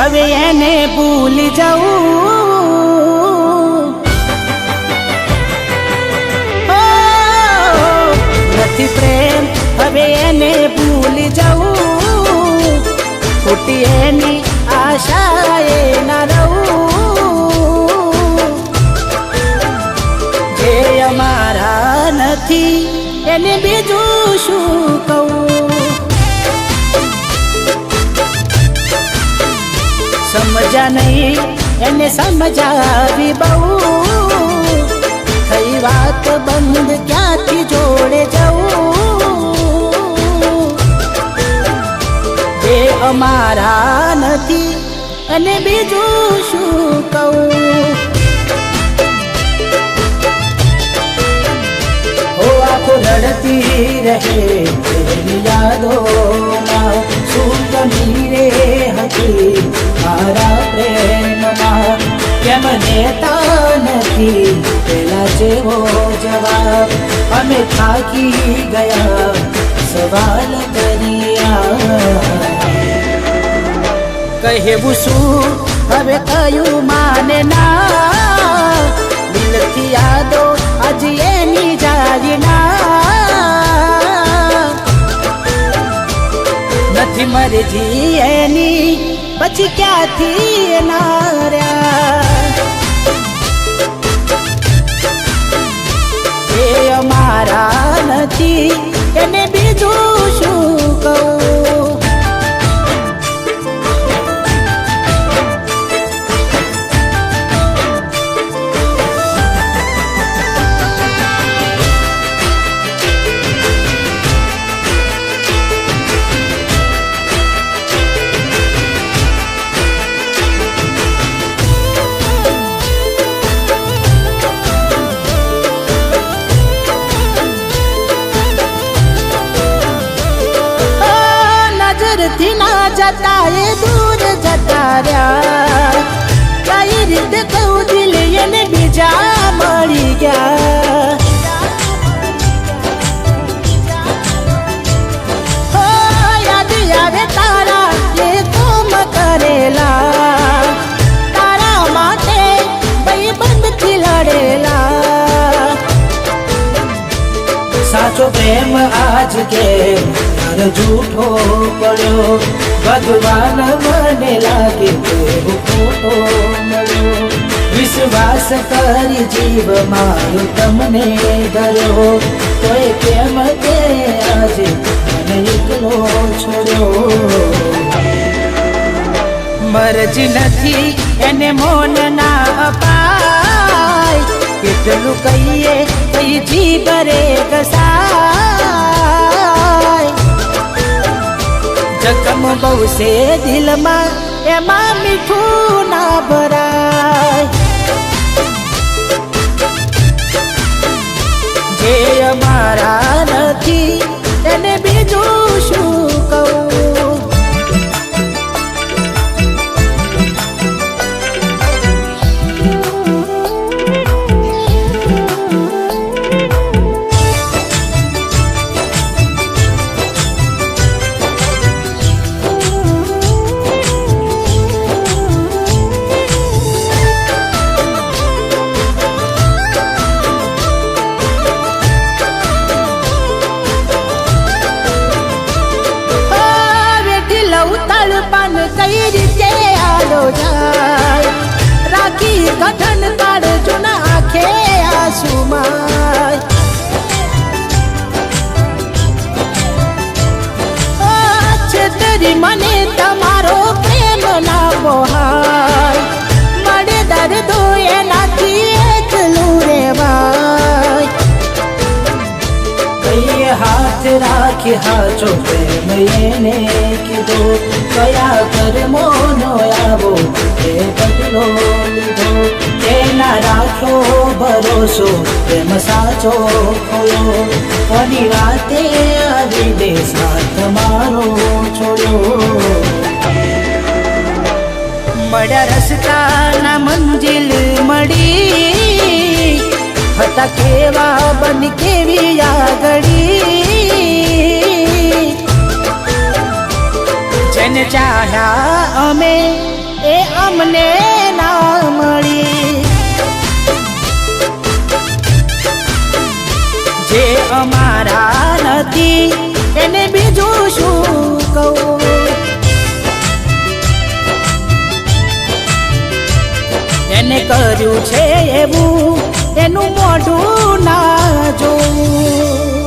હવે એને ભૂલી જવું નથી પ્રેમ હવે એને ભૂલી જવું ખોટી એની આશાએ ના રહું જે અમારા નથી એને બીજું શું કહું સમજા નહીં એને સમજાવી બહુ થઈ વાત બંધ ક્યાંથી જોડે જવું જે અમારા નથી અને બીજું શું કહું હો આખો રડતી રહે તેની યાદોમાં શું કમી રે હતી મારા પ્રેમમાં કેમ દેતા નથી પેલા જેવો જવાબ અમે થાકી ગયા સવાલ કર્યા કહેવું શું હવે કયું માને ના દિલથી યાદો હજી એની જાય ના નથી મરજી એની પછી ક્યાંથી નાર્યા એ અમારા નથી એને બીજું શું કહું થી ના જતા એ દૂર જતા રહ્યા કઈ રીતે કહું દિલ એને બીજા મળી ગયા હો યાદ આવે તારા એ કોમ કરેલા તારા માટે ભાઈબંધથી લડેલા સાચો પ્રેમ આજ કે झूठो पड़ो भगवान मने लागे खोटो मळ्यो विश्वास करी जीव मारो तमने धर्यो तोय केम ते आजे मने एकलो छोड्यो मरजी नथी एने मोन ना अपाय કેટલું કહીએ કઈ જીભરે કસાય જખમ બહુ છે દિલમાં એમાં મીઠું ના ભરાય જે અમારા નથી એને બીજું શું કહું તળપાન કઈ રીતે આલો જાય રાખી કઠન કાઢ જૂના આંખે આંસુમાં છેતરી મને તમારો પ્રેમ ના મોહાય મળે દર્દો એનાથી એકલું રેવાય કઈ હાથ રાખી હાચો પ્રેમ એને કીધો કયા કર્મોનો આવો એ બદલો લીધો એના રાખો ભરોસો પ્રેમ સાચો ખોયો કોની વાતે આવી દે સાથ મારો છોડ્યો મળ્યા રસ્તાના મંજિલ મળી હતા કેવા બન કેવી આગળી જેને ચાહ્યા અમે એ અમને ના મળી. જે અમારા નથી એને બીજું શું કહું. એને કર્યું છે એવું એનું મોઢું ના જોવું.